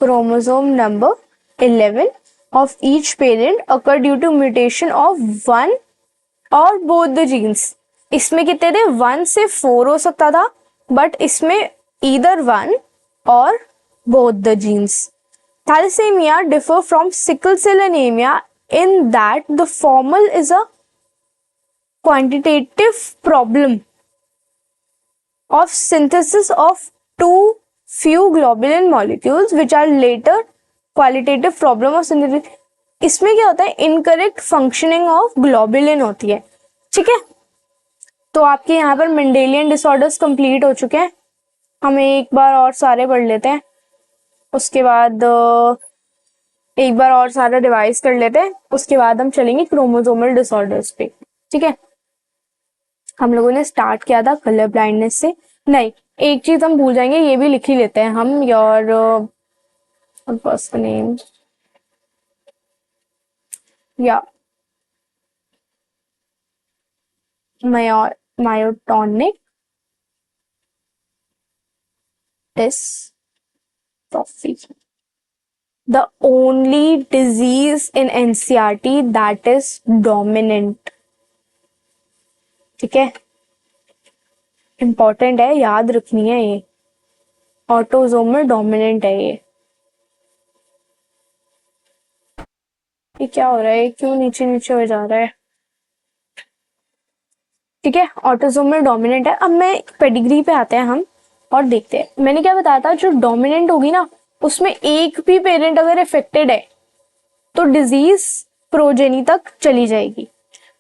chromosome number 11 of each parent occur due to mutation of one or both the genes। इसमें कितने थे, 1 से 4 हो सकता था, बट इसमें either 1 or both the genes। Thalassemia differ from sickle cell anemia in that the former is a quantitative problem of synthesis of too few globulin molecules which are later qualitative problem of synthesis। इसमें क्या होता है, incorrect functioning of globulin होती है। ठीक है। तो आपके यहाँ पर मेंडेलियन डिसऑर्डर्स कंप्लीट हो चुके हैं। हम एक बार और सारे पढ़ लेते हैं, उसके बाद एक बार और सारा रिवाइज कर लेते हैं, उसके बाद हम चलेंगे क्रोमोसोमल डिसऑर्डर्स पे। ठीक है। हम लोगों ने स्टार्ट किया था कलर ब्लाइंडनेस से। नहीं, एक चीज हम भूल जाएंगे, ये भी लिख ही लेते हैं हम। योर फर्स्ट नेम या myotonic dystrophy, the only disease in NCERT that is dominant. ठीक है, इंपॉर्टेंट है, याद रखनी है। ये ऑटोसोमल डोमिनेंट है। ये क्या हो रहा है, क्यों नीचे नीचे हो जा रहा है। ठीक है, ऑटोसोमल डोमिनेंट है। अब मैं पेडिग्री पे आते हैं हम और देखते हैं। मैंने क्या बताया था, जो डोमिनेंट होगी ना उसमें एक भी पेरेंट अगर इफेक्टेड है तो डिजीज प्रोजेनी तक चली जाएगी,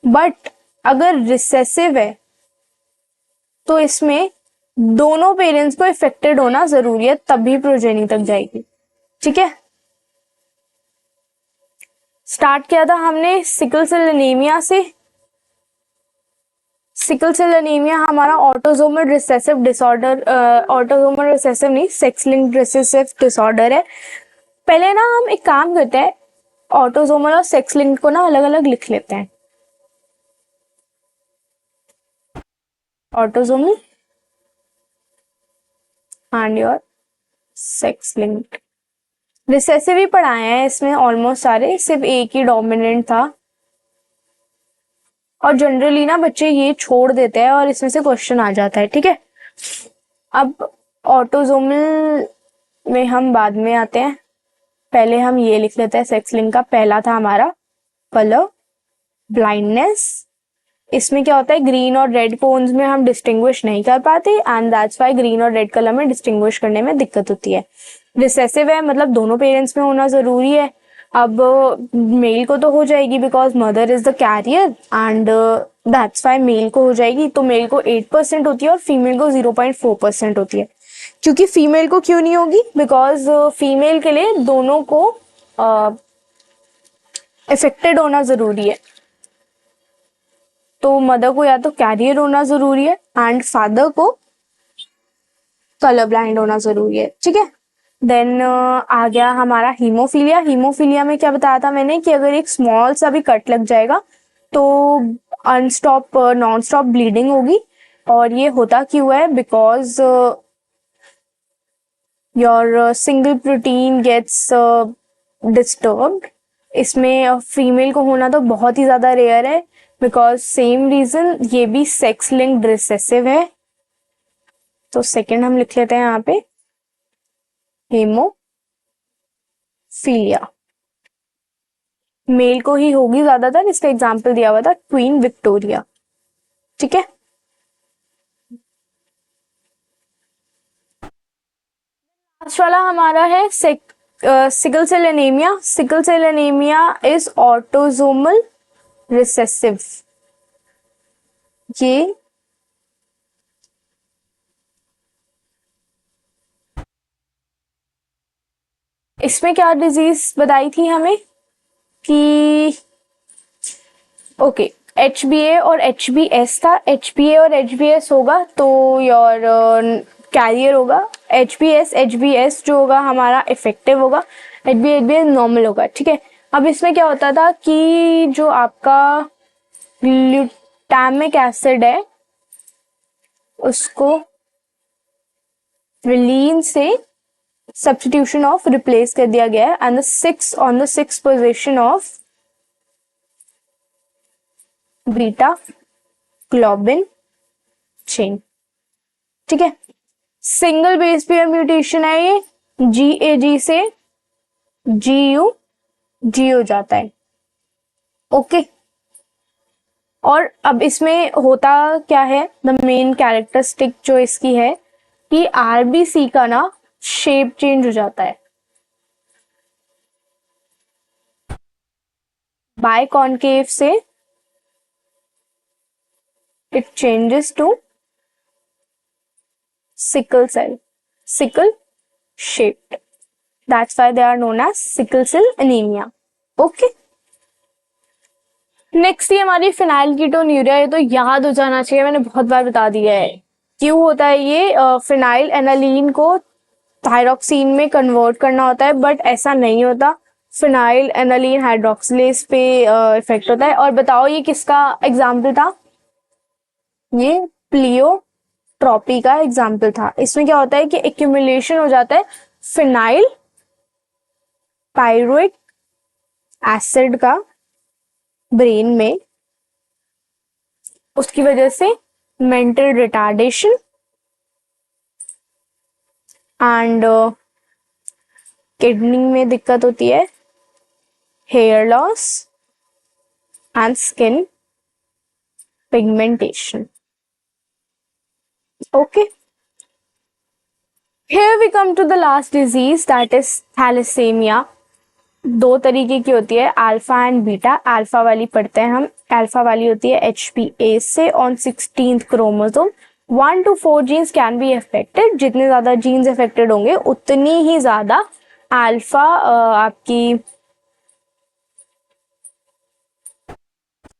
बट अगर रिसेसिव है तो इसमें दोनों पेरेंट्स को इफेक्टेड होना जरूरी है, तभी प्रोजेनी तक जाएगी। ठीक है। स्टार्ट किया था हमने सिकल सेल एनीमिया से। सिकल सेल एनीमिया हमारा autosomal recessive disorder, autosomal recessive नहीं, सेक्स लिंक्ड रिसेसिव डिसऑर्डर है। पहले ना हम एक काम करते हैं, ऑटोसोमल और सेक्स लिंक्ड को ना अलग अलग लिख लेते हैं। Autosomal and your sex linked. Recessive ही पढ़ाए हैं इसमें ऑलमोस्ट सारे, सिर्फ एक ही डोमिनेंट था। और जनरली ना बच्चे ये छोड़ देते हैं और इसमें से क्वेश्चन आ जाता है। ठीक है। अब ऑटोसोमल में हम बाद में आते हैं, पहले हम ये लिख लेते हैं। सेक्स लिंक का पहला था हमारा कलर ब्लाइंडनेस। इसमें क्या होता है, ग्रीन और रेड कोन्स में हम डिस्टिंग्विश नहीं कर पाते एंड दैट्स व्हाई ग्रीन और रेड कलर में डिस्टिंग्विश करने में दिक्कत होती है। रिसेसिव है मतलब दोनों पेरेंट्स में होना जरूरी है, अब मेल को तो हो जाएगी because mother is the carrier and that's why male को हो जाएगी, तो मेल को 8% होती है और फीमेल को 0.4% होती है। क्योंकि फीमेल को क्यों नहीं होगी, बिकॉज फीमेल के लिए दोनों को इफेक्टेड होना जरूरी है। तो मदर को या तो कैरियर होना जरूरी है एंड फादर को कलर ब्लाइंड होना जरूरी है, ठीक है। देन आ गया हमारा हीमोफीलिया। हीमोफीलिया में क्या बताया था मैंने कि अगर एक स्मॉल सा भी कट लग जाएगा तो अनस्टॉप नॉन स्टॉप ब्लीडिंग होगी। और ये होता क्यों है, because your single protein gets disturbed. इसमें फीमेल को होना तो बहुत ही ज्यादा रेयर है, बिकॉज सेम रीजन ये भी सेक्स लिंक्ड रिसेसिव है। तो सेकंड हम लिख लेते हैं यहाँ पे हेमोफीलिया। मेल को ही होगी ज्यादातर, इसका एग्जाम्पल दिया हुआ था क्वीन विक्टोरिया, ठीक है। लास्ट वाला हमारा है sickle cell anaemia. Sickle cell anaemia is autosomal recessive. ये इसमें क्या डिजीज बताई थी हमें कि ओके HbA और HbS था। HbA और HbS होगा तो योर कैरियर होगा। HbS जो होगा हमारा इफेक्टिव होगा। HbS नॉर्मल होगा, ठीक है। अब इसमें क्या होता था कि जो आपका ग्लूटामिक एसिड है उसको रिलीन से सब्स्टिट्यूशन ऑफ रिप्लेस कर दिया गया है and on the six position of beta globin chain, ठीक है। सिंगल बेस पेयर म्यूटेशन है ये, GAG से GU हो जाता है, ओके। और अब इसमें होता क्या है, द मेन कैरेक्टरिस्टिक जो इसकी है कि RBC का ना शेप चेंज हो जाता है, बाय कॉन्केव से it changes to sickle shaped. That's why they are known as sickle cell anemia. Okay. Next ये हमारी फिनाइलकीटोन्यूरिया। ये तो याद हो जाना चाहिए, मैंने बहुत बार बता दिया है। क्यों होता है ये, फिनाइल एनालीन को थायरॉक्सिन में कन्वर्ट करना होता है, बट ऐसा नहीं होता। फिनाइल एनालीन हाइड्रोक्सिलेज पे इफेक्ट होता है। और बताओ ये किसका एग्जाम्पल था, ये प्लियोट्रॉपी का एग्जाम्पल था। इसमें क्या होता है कि एक्यूमुलेशन हो जाता है फिनाइल पायरुविक एसिड का ब्रेन में, उसकी वजह से मेंटल रिटार्डेशन एंड किडनी में दिक्कत होती है, hair loss and skin pigmentation, okay. Here we come to the last disease, that is thalassemia। दो तरीके की होती है, अल्फा एंड बीटा। अल्फा वाली पढ़ते हैं हम। अल्फा वाली होती है HbA से on 16th chromosome. 1 to 4 genes can be affected. जितने ज्यादा जीन्स अफेक्टेड होंगे उतनी ही ज्यादा अल्फा आपकी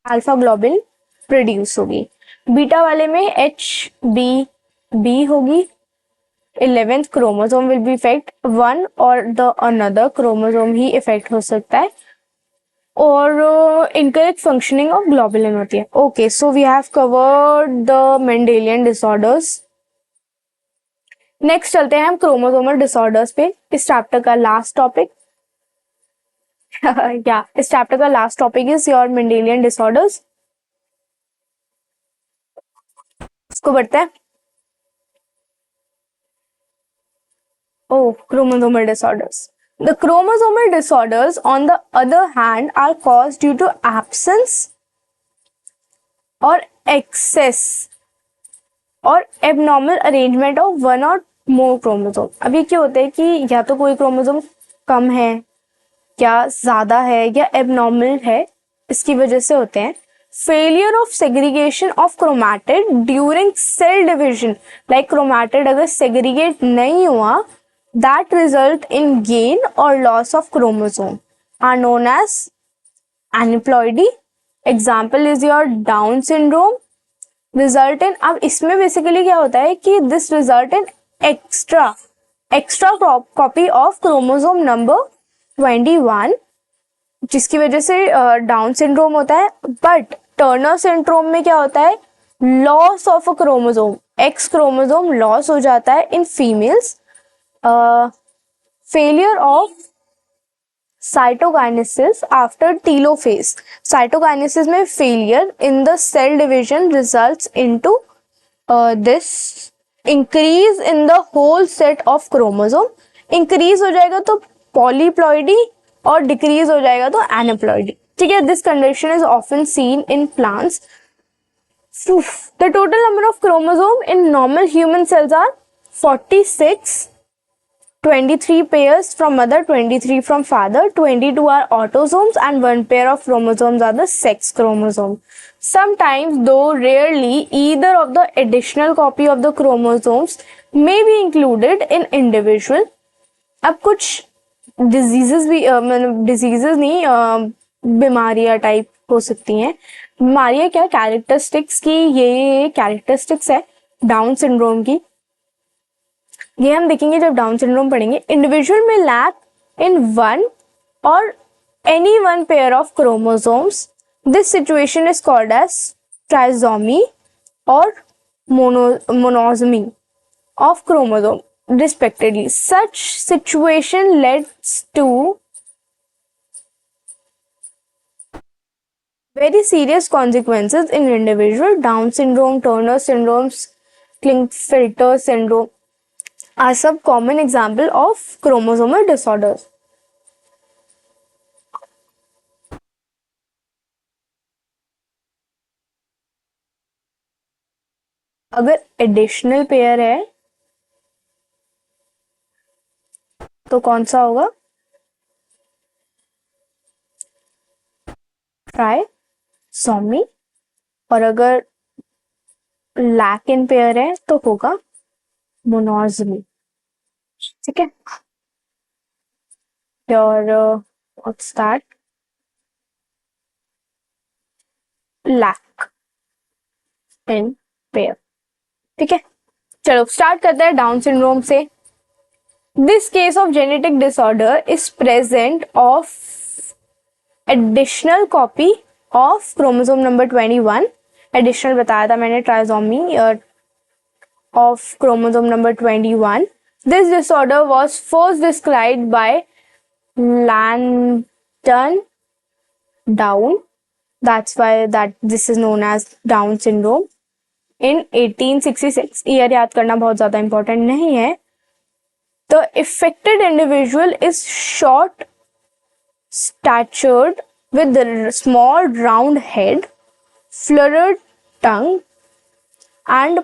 अल्फा ग्लोबिन प्रोड्यूस होगी। बीटा वाले में HbB होगी। 11th chromosome will be effect, one or the another chromosome ही इफेक्ट हो सकता है। और इनकरेक्ट फंक्शनिंग ऑफ ग्लोबुलिन होती है। Okay, so we have covered the Mendelian disorders. Next चलते हैं हम क्रोमोसोमल डिसऑर्डर्स पे। इस चैप्टर का लास्ट टॉपिक या इस चैप्टर का last topic is your Mendelian disorders. इसको बढ़ते हैं। Chromosomal disorders. The chromosomal disorders, on the other hand, are caused due to absence or excess or abnormal arrangement of one or more chromosome. अभी क्या होता है कि या तो कोई क्रोमोसोम कम है क्या ज़्यादा है या एबनॉर्मल है, इसकी वजह से होते हैं। Failure of segregation of chromatid during cell division, like chromatid अगर सेग्रीगेट नहीं हुआ, that result in gain or loss of chromosome are known as aneuploidy. Example is your Down syndrome. Result in, अब इसमें बेसिकली क्या होता है कि this result in extra copy of chromosome number 21, जिसकी वजह से डाउन सिंड्रोम होता है। बट टर्नर सिंड्रोम में क्या होता है, loss of a chromosome, X chromosome loss हो जाता है in females. Failure of cytokinesis after telophase, cytokinesis में failure in the cell division results into this increase in the whole set of chromosome. Increase हो जाएगा तो polyploidy और decrease हो जाएगा तो एनेप्लॉइडी, ठीक है। This condition is often seen in plants. The total number of chromosome in normal human cells are 46, 23 pairs from mother, 23 from father, 22 are autosomes and 1 pair of chromosomes are the sex chromosome. Sometimes, though rarely, either of the additional copy of the chromosomes may be included in individual. अब कुछ diseases भी मतलब diseases नहीं, बीमारियां type हो सकती हैं। बीमारियां क्या, कैरेक्टरिस्टिक्स की, ये कैरेक्टरिस्टिक्स है डाउन सिंड्रोम की, ये हम देखेंगे जब डाउन सिंड्रोम पढ़ेंगे। इंडिविजुअल में lack in one or any one pair of chromosomes, this situation is called as trisomy or monosomy of chromosome respectively. Such situation leads to very serious consequences in individual. Down syndrome, Turner syndromes, Klinefelter syndrome are some common example of chromosomal disorders. अगर additional pair है तो कौन सा होगा, trisomy, और अगर lack in pair है तो होगा मोनोसोमी, ठीक है। और what's that, lack in pair, ठीक है। चलो स्टार्ट करते हैं डाउन सिंड्रोम से। This case of genetic disorder is present of additional copy of chromosome number 21. Additional बताया था मैंने, trisomy of chromosome number 21. This disorder was first described by Langton Down. That's why this is known as Down syndrome. In 1866, year याद करना बहुत ज्यादा important नहीं है। The affected individual is short statured with a small round head, fluted tongue, and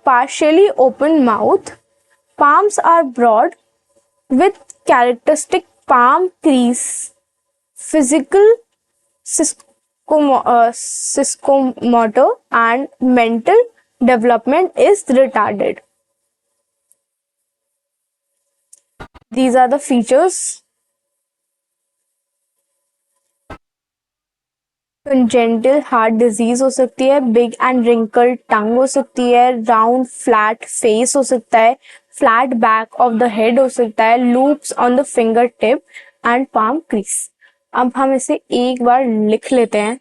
partially open mouth. Palms are broad with characteristic palm crease. Physical psychomotor and mental development is retarded. These are the features. Congenital heart disease हो सकती है, big and wrinkle टंग हो सकती है, round flat face हो सकता है, flat back of the head हो सकता है, loops on the finger tip and palm crease. अब हम इसे एक बार लिख लेते हैं,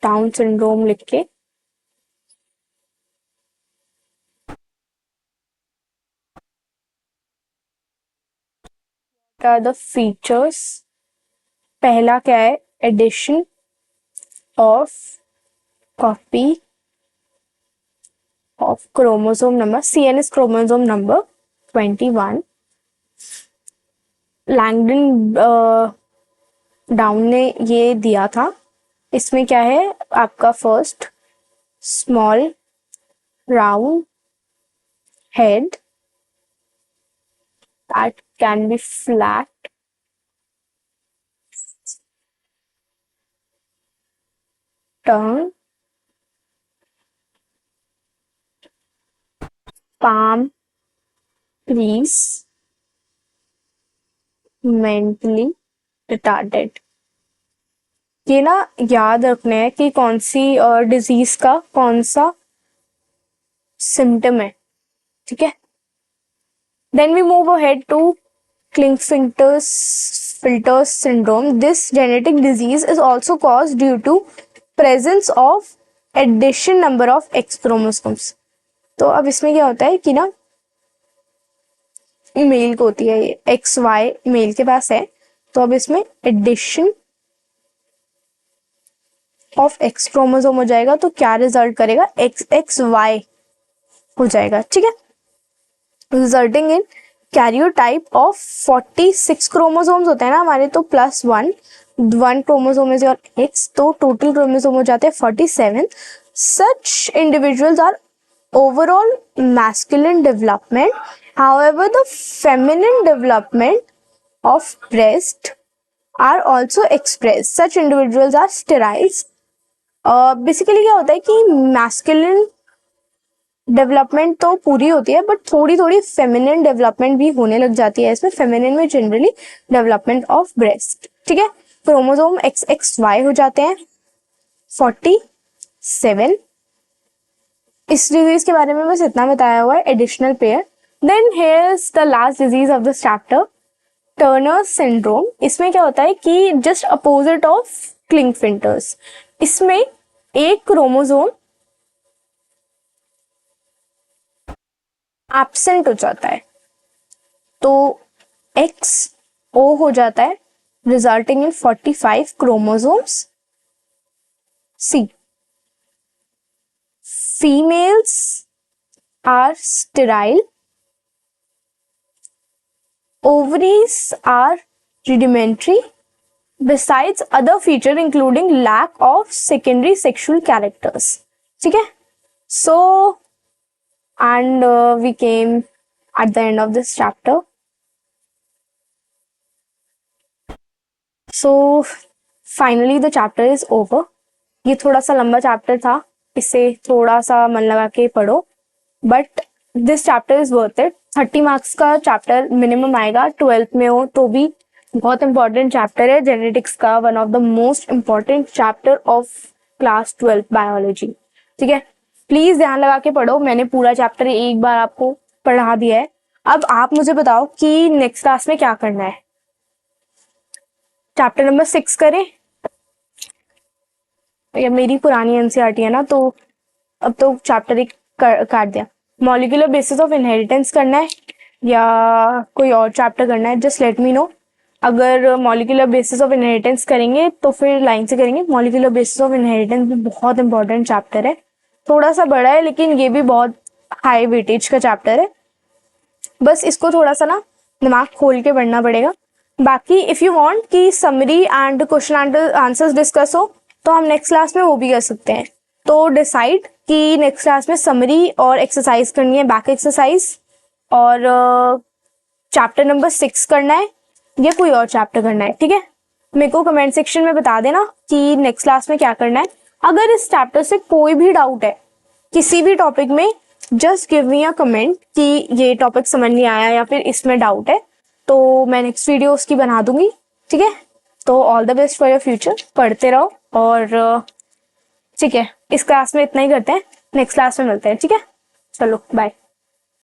डाउन सिंड्रोम लिख के। What are the features? पहला क्या है, addition of copy of chromosome number, CNS chromosome number 21. Langdon Down ने ये दिया था। इसमें क्या है आपका, first small round head that can be flat tongue, palm, crease, mentally retarded। ये ना याद रखना है कि कौन सी डिजीज का कौन सा सिम्टम है, ठीक है। Then we move ahead to Klinefelter's filters syndrome. This genetic disease is also caused due to presence of addition number of X chromosomes। तो अब इसमें क्या होता है कि ना मेल को होती है ये XY मेल के पास है, तो अब इसमें एडिशन ऑफ X क्रोमोसोम हो जाएगा, तो क्या रिजल्ट करेगा XXY हो जाएगा, ठीक है, resulting in karyotype of 46 chromosomes होते हैं ना हमारे, तो +1 क्रोमोसोम इज योर X, तो टोटल क्रोमोसोम हो जाते हैं 47। Such individuals are overall masculine development, however the feminine development of breast are also expressed, such individuals are sterile। Basically क्या होता है कि मैस्कुलिन डेवलपमेंट तो पूरी होती है, बट थोड़ी थोड़ी फेमिनिन डेवलपमेंट भी होने लग जाती है इसमें। फेमिनिन में जनरली डेवलपमेंट ऑफ ब्रेस्ट, ठीक है। क्रोमोसोम XXY हो जाते हैं 47। इस डिजीज के बारे में बस इतना बताया हुआ है, additional pair. Then here's the last disease of this chapter, Turner syndrome. इसमें क्या होता है कि जस्ट अपोजिट ऑफ क्लिंगफिल्टर्स, इसमें एक क्रोमोसोम एब्सेंट हो जाता है, तो XO हो जाता है, resulting in 45 chromosomes. See, females are sterile, ovaries are rudimentary, besides other feature including lack of secondary sexual characters, ठीक है। So and we came at the end of this chapter। So finally the chapter is over। ये थोड़ा सा लंबा chapter था, इसे थोड़ा सा मन लगा के पढ़ो, but this chapter is worth it. 30 marks का चैप्टर मिनिमम आएगा, 12th में हो तो भी बहुत इंपॉर्टेंट चैप्टर है जेनेटिक्स का, one of the most important chapter of class 12 biology, ठीक है। प्लीज ध्यान लगा के पढ़ो, मैंने पूरा चैप्टर एक बार आपको पढ़ा दिया है। अब आप मुझे बताओ कि नेक्स्ट क्लास में क्या करना है। चैप्टर नंबर 6 करें, या मेरी पुरानी एनसीईआरटी है ना, तो अब तो चैप्टर एक काट दिया। मॉलिक्यूलर बेसिस ऑफ इनहेरिटेंस करना है या कोई और चैप्टर करना है, जस्ट लेट मी नो। अगर मॉलिक्यूलर बेसिस ऑफ इनहेरिटेंस करेंगे तो फिर लाइन से करेंगे। मॉलिक्यूलर बेसिस ऑफ इनहेरिटेंस भी बहुत इंपॉर्टेंट चैप्टर है, थोड़ा सा बड़ा है लेकिन ये भी बहुत हाई वेटेज का चैप्टर है, बस इसको थोड़ा सा ना दिमाग खोल के पढ़ना पड़ेगा। बाकी इफ यू वांट कि summary and question answers discuss हो तो हम नेक्स्ट क्लास में वो भी कर सकते हैं। तो डिसाइड कि नेक्स्ट क्लास में समरी और एक्सरसाइज करनी है, बैक एक्सरसाइज, और चैप्टर नंबर 6 करना है या कोई और चैप्टर करना है, ठीक है। मेरे को कमेंट सेक्शन में बता देना कि नेक्स्ट क्लास में क्या करना है। अगर इस चैप्टर से कोई भी डाउट है किसी भी टॉपिक में, just give me a comment कि ये टॉपिक समझ नहीं आया या फिर इसमें डाउट है, तो मैं नेक्स्ट वीडियो उसकी बना दूंगी, ठीक है। तो all the best for your future, पढ़ते रहो, और ठीक है, इस क्लास में इतना ही करते हैं, नेक्स्ट क्लास में मिलते हैं, ठीक है। चलो बाय।